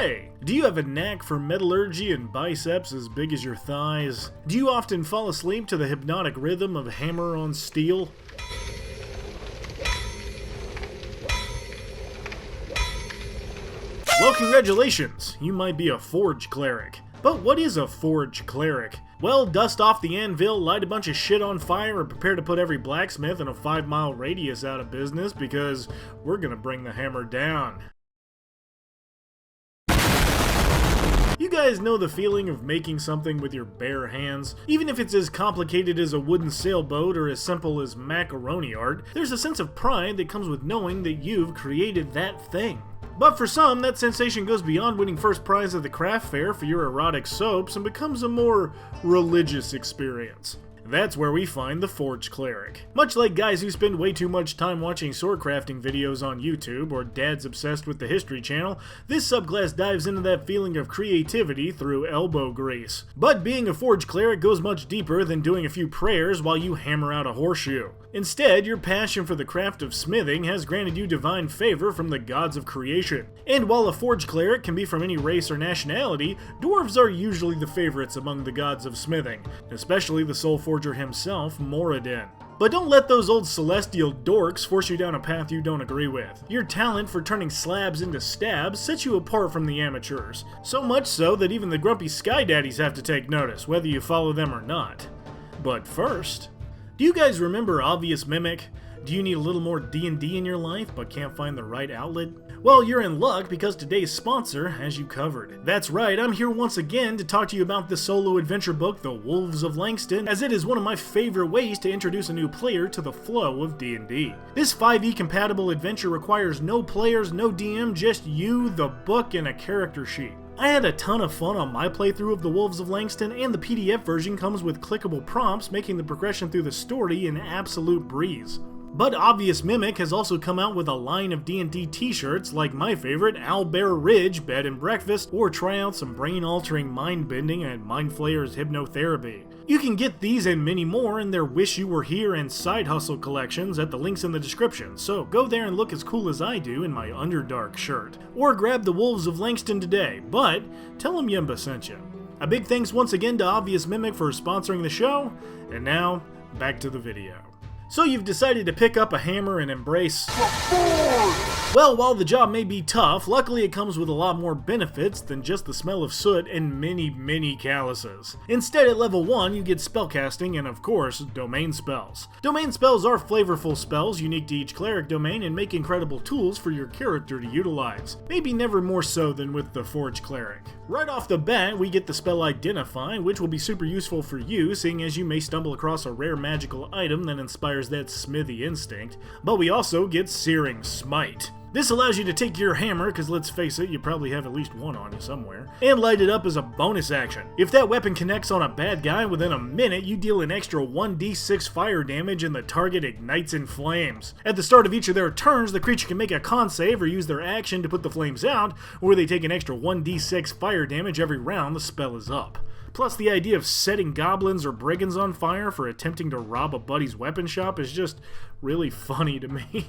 Hey! Do you have a knack for metallurgy and biceps as big as your thighs? Do you often fall asleep to the hypnotic rhythm of hammer on steel? Well, congratulations! You might be a Forge Cleric. But what is a Forge Cleric? Well, dust off the anvil, light a bunch of shit on fire, and prepare to put every blacksmith in a 5-mile radius out of business because we're gonna bring the hammer down. You guys know the feeling of making something with your bare hands? Even if it's as complicated as a wooden sailboat or as simple as macaroni art, there's a sense of pride that comes with knowing that you've created that thing. But for some, that sensation goes beyond winning first prize at the craft fair for your erotic soaps and becomes a more religious experience. That's where we find the Forge Cleric. Much like guys who spend way too much time watching sword crafting videos on YouTube or dads obsessed with the History Channel, this subclass dives into that feeling of creativity through elbow grease. But being a Forge Cleric goes much deeper than doing a few prayers while you hammer out a horseshoe. Instead, your passion for the craft of smithing has granted you divine favor from the gods of creation. And while a Forge Cleric can be from any race or nationality, dwarves are usually the favorites among the gods of smithing, especially the soul forger himself, Moradin. But don't let those old celestial dorks force you down a path you don't agree with. Your talent for turning slabs into stabs sets you apart from the amateurs. So much so that even the grumpy sky daddies have to take notice, whether you follow them or not. But first, do you guys remember Obvious Mimic? Do you need a little more D&D in your life but can't find the right outlet? Well, you're in luck because today's sponsor has you covered. That's right, I'm here once again to talk to you about the solo adventure book, The Dwarves of Langston, as it is one of my favorite ways to introduce a new player to the flow of D&D. This 5e compatible adventure requires no players, no DM, just you, the book, and a character sheet. I had a ton of fun on my playthrough of The Dwarves of Langston, and the PDF version comes with clickable prompts, making the progression through the story an absolute breeze. But Obvious Mimic has also come out with a line of D&D t-shirts like my favorite, Owlbear Ridge Bed and Breakfast, or try out some brain-altering mind-bending and Mind Flayer's Hypnotherapy. You can get these and many more in their Wish You Were Here and Side Hustle collections at the links in the description, so go there and look as cool as I do in my Underdark shirt. Or grab the Wolves of Langston today, but tell them Yimba sent you. A big thanks once again to Obvious Mimic for sponsoring the show, and now, back to the video. So you've decided to pick up a hammer and embrace well, while the job may be tough, luckily it comes with a lot more benefits than just the smell of soot and many calluses. Instead, at level 1, you get spellcasting and, of course, domain spells. Domain spells are flavorful spells unique to each cleric domain and make incredible tools for your character to utilize. Maybe never more so than with the Forge Cleric. Right off the bat, we get the spell Identify, which will be super useful for you, seeing as you may stumble across a rare magical item that inspires that smithy instinct. But we also get Searing Smite. This allows you to take your hammer, because let's face it, you probably have at least one on you somewhere, and light it up as a bonus action. If that weapon connects on a bad guy, within a minute you deal an extra 1d6 fire damage and the target ignites in flames. At the start of each of their turns, the creature can make a con save or use their action to put the flames out, or they take an extra 1d6 fire damage every round the spell is up. Plus, the idea of setting goblins or brigands on fire for attempting to rob a buddy's weapon shop is just really funny to me.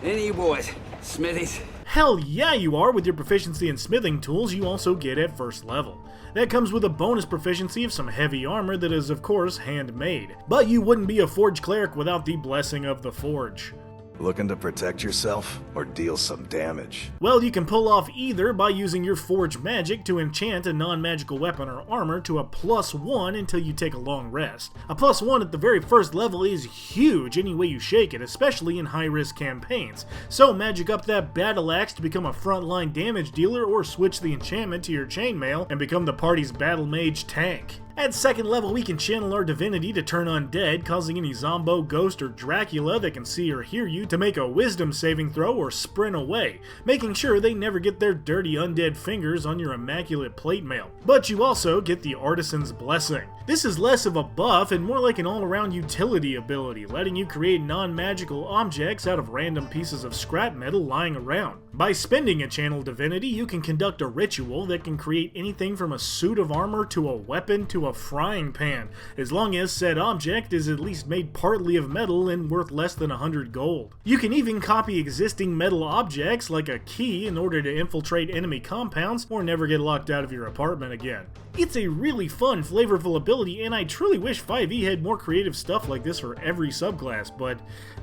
Any you boys, smithies? Hell yeah you are! With your proficiency in smithing tools you also get at first level. That comes with a bonus proficiency of some heavy armor that is of course handmade. But you wouldn't be a Forge Cleric without the blessing of the Forge. Looking to protect yourself or deal some damage? Well, you can pull off either by using your Forge magic to enchant a non-magical weapon or armor to a +1 until you take a long rest. A +1 at the very first level is huge any way you shake it, especially in high-risk campaigns. So magic up that battle axe to become a frontline damage dealer, or switch the enchantment to your chainmail and become the party's battle mage tank. At second level, we can channel our divinity to turn undead, causing any zombo, ghost, or Dracula that can see or hear you to make a wisdom saving throw or sprint away, making sure they never get their dirty undead fingers on your immaculate plate mail. But you also get the Artisan's Blessing. This is less of a buff and more like an all-around utility ability, letting you create non-magical objects out of random pieces of scrap metal lying around. By spending a channel divinity, you can conduct a ritual that can create anything from a suit of armor to a weapon to a frying pan, as long as said object is at least made partly of metal and worth less than 100 gold. You can even copy existing metal objects like a key in order to infiltrate enemy compounds or never get locked out of your apartment again. It's a really fun, flavorful ability, and I truly wish 5e had more creative stuff like this for every subclass, but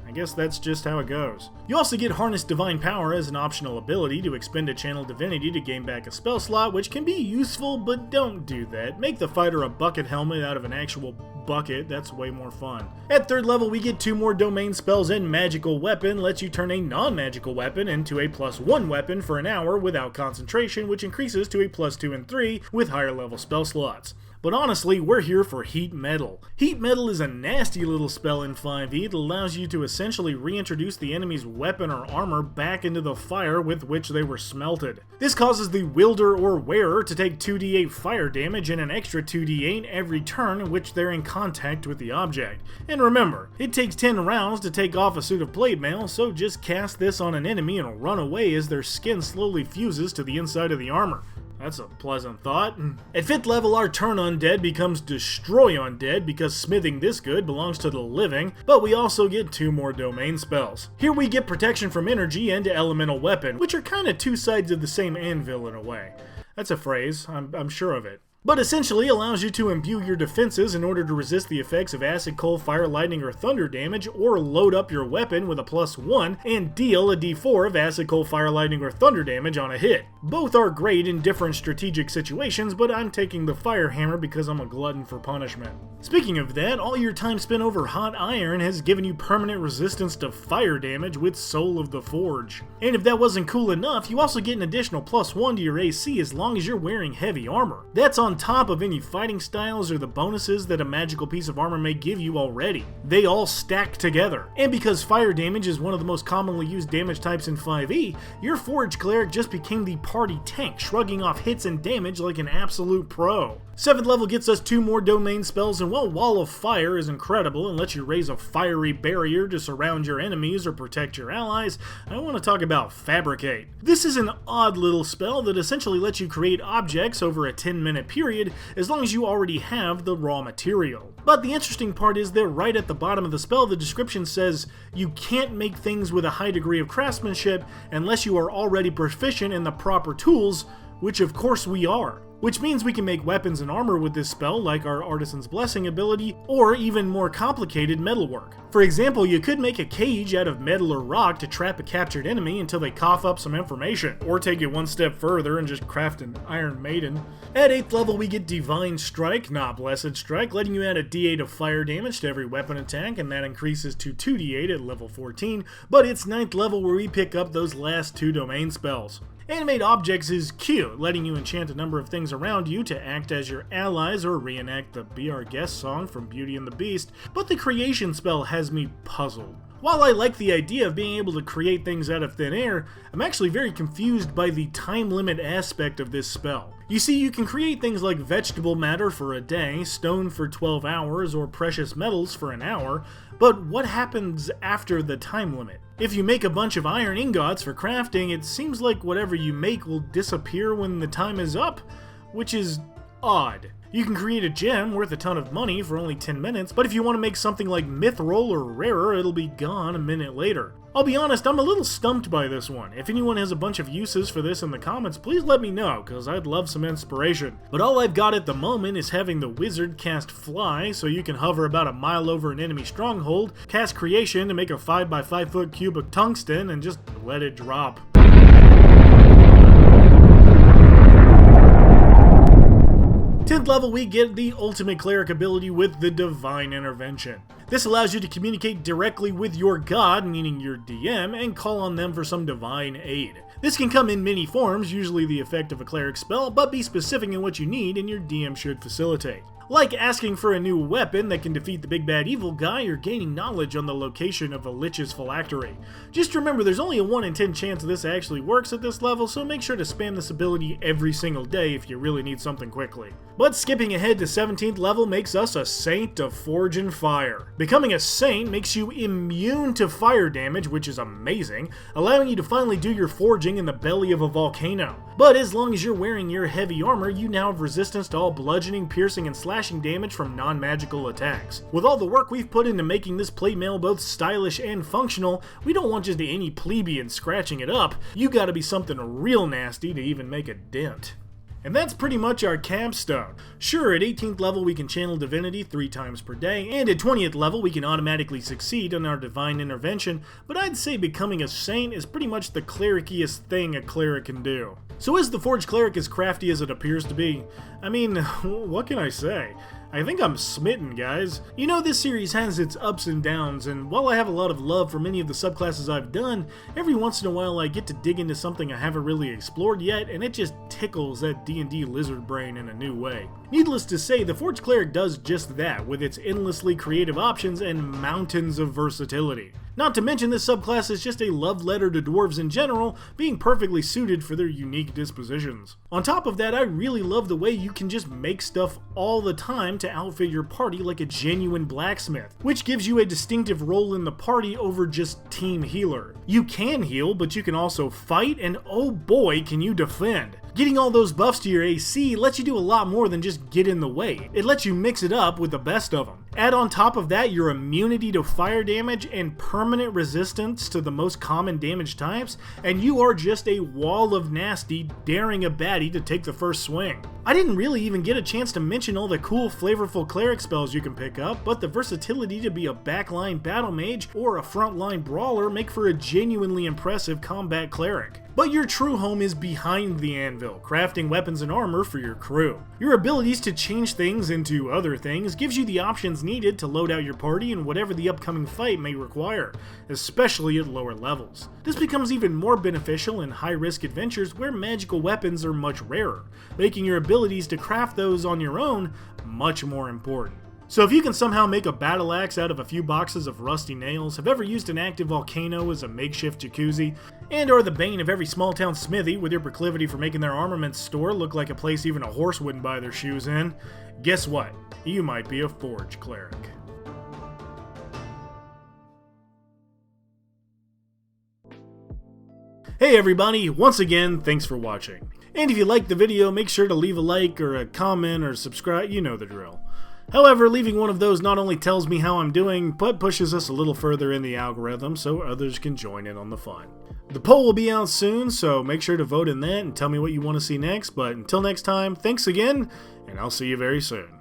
I guess that's just how it goes. You also get Harness Divine Power as an optional ability to expend a channel divinity to gain back a spell slot, which can be useful, but don't do that. Make the fighter a bucket helmet out of an actual bucket, that's way more fun. At 3rd level, we get 2 more domain spells, and Magical Weapon lets you turn a non-magical weapon into a +1 weapon for an hour without concentration, which increases to a +2 and 3 with higher level spell slots. But honestly, we're here for Heat Metal. Heat Metal is a nasty little spell in 5e that allows you to essentially reintroduce the enemy's weapon or armor back into the fire with which they were smelted. This causes the wielder or wearer to take 2d8 fire damage and an extra 2d8 every turn in which they're in contact with the object. And remember, it takes 10 rounds to take off a suit of plate mail, so just cast this on an enemy and run away as their skin slowly fuses to the inside of the armor. That's a pleasant thought. At 5th level, our Turn Undead becomes Destroy Undead because smithing this good belongs to the living, but we also get 2 more domain spells. Here we get Protection from Energy and Elemental Weapon, which are kinda 2 sides of the same anvil in a way. That's a phrase, I'm sure of it. But essentially allows you to imbue your defenses in order to resist the effects of acid, cold, fire, lightning, or thunder damage, or load up your weapon with a +1 and deal a d4 of acid, cold, fire, lightning, or thunder damage on a hit. Both are great in different strategic situations, but I'm taking the fire hammer because I'm a glutton for punishment. Speaking of that, all your time spent over hot iron has given you permanent resistance to fire damage with Soul of the Forge. And if that wasn't cool enough, you also get an additional +1 to your AC as long as you're wearing heavy armor. That's on top of any fighting styles or the bonuses that a magical piece of armor may give you already. They all stack together. And because fire damage is one of the most commonly used damage types in 5e, your Forge Cleric just became the party tank, shrugging off hits and damage like an absolute pro. 7th level gets us 2 more domain spells, and while Wall of Fire is incredible and lets you raise a fiery barrier to surround your enemies or protect your allies, I want to talk about Fabricate. This is an odd little spell that essentially lets you create objects over a 10-minute period as long as you already have the raw material. But the interesting part is that right at the bottom of the spell, the description says you can't make things with a high degree of craftsmanship unless you are already proficient in the proper tools, which of course we are. Which means we can make weapons and armor with this spell, like our Artisan's Blessing ability, or even more complicated metalwork. For example, you could make a cage out of metal or rock to trap a captured enemy until they cough up some information, or take it one step further and just craft an Iron Maiden. At 8th level, we get Divine Strike, not Blessed Strike, letting you add a d8 of fire damage to every weapon attack, and that increases to 2d8 at level 14, but it's 9th level where we pick up those last 2 domain spells. Animate Objects is cute, letting you enchant a number of things around you to act as your allies or reenact the Be Our Guest song from Beauty and the Beast, but the creation spell has me puzzled. While I like the idea of being able to create things out of thin air, I'm actually very confused by the time limit aspect of this spell. You see, you can create things like vegetable matter for a day, stone for 12 hours, or precious metals for an hour, but what happens after the time limit? If you make a bunch of iron ingots for crafting, it seems like whatever you make will disappear when the time is up, which is odd. You can create a gem worth a ton of money for only 10 minutes, but if you want to make something like mithril or rarer, it'll be gone a minute later. I'll be honest, I'm a little stumped by this one. If anyone has a bunch of uses for this in the comments, please let me know, because I'd love some inspiration. But all I've got at the moment is having the wizard cast Fly, so you can hover about a mile over an enemy stronghold, cast Creation to make a 5 by 5 foot cube of tungsten, and just let it drop. 10th level, we get the ultimate cleric ability with the Divine Intervention. This allows you to communicate directly with your god, meaning your DM, and call on them for some divine aid. This can come in many forms, usually the effect of a cleric spell, but be specific in what you need and your DM should facilitate. Like asking for a new weapon that can defeat the big bad evil guy or gaining knowledge on the location of a lich's phylactery. Just remember there's only a 1 in 10 chance this actually works at this level, so make sure to spam this ability every single day if you really need something quickly. But skipping ahead to 17th level makes us a Saint of Forge and Fire. Becoming a Saint makes you immune to fire damage, which is amazing, allowing you to finally do your forging in the belly of a volcano. But as long as you're wearing your heavy armor, you now have resistance to all bludgeoning, piercing, and slashing damage from non-magical attacks. With all the work we've put into making this playmail both stylish and functional, we don't want just any plebeian scratching it up. You gotta be something real nasty to even make a dent. And that's pretty much our capstone. Sure, at 18th level we can channel divinity 3 times per day, and at 20th level we can automatically succeed on our divine intervention, but I'd say becoming a saint is pretty much the clericiest thing a cleric can do. So is the Forge Cleric as crafty as it appears to be? I mean, what can I say? I think I'm smitten, guys. You know, this series has its ups and downs, and while I have a lot of love for many of the subclasses I've done, every once in a while I get to dig into something I haven't really explored yet, and it just tickles that D&D lizard brain in a new way. Needless to say, the Forge Cleric does just that, with its endlessly creative options and mountains of versatility. Not to mention this subclass is just a love letter to dwarves in general, being perfectly suited for their unique dispositions. On top of that, I really love the way you can just make stuff all the time to outfit your party like a genuine blacksmith, which gives you a distinctive role in the party over just team healer. You can heal, but you can also fight, and oh boy can you defend. Getting all those buffs to your AC lets you do a lot more than just get in the way. It lets you mix it up with the best of them. Add on top of that your immunity to fire damage and permanent resistance to the most common damage types, and you are just a wall of nasty, daring a baddie to take the first swing. I didn't really even get a chance to mention all the cool, flavorful cleric spells you can pick up, but the versatility to be a backline battle mage or a frontline brawler make for a genuinely impressive combat cleric. But your true home is behind the anvil, crafting weapons and armor for your crew. Your abilities to change things into other things gives you the options needed to load out your party in whatever the upcoming fight may require, especially at lower levels. This becomes even more beneficial in high-risk adventures where magical weapons are much rarer, making your abilities to craft those on your own much more important. So if you can somehow make a battle axe out of a few boxes of rusty nails, have ever used an active volcano as a makeshift jacuzzi, and are the bane of every small town smithy with your proclivity for making their armaments store look like a place even a horse wouldn't buy their shoes in, guess what? You might be a Forge Cleric. Hey everybody, once again, thanks for watching. And if you liked the video, make sure to leave a like or a comment or subscribe, you know the drill. However, leaving one of those not only tells me how I'm doing, but pushes us a little further in the algorithm so others can join in on the fun. The poll will be out soon, so make sure to vote in that and tell me what you want to see next, but until next time, thanks again, and I'll see you very soon.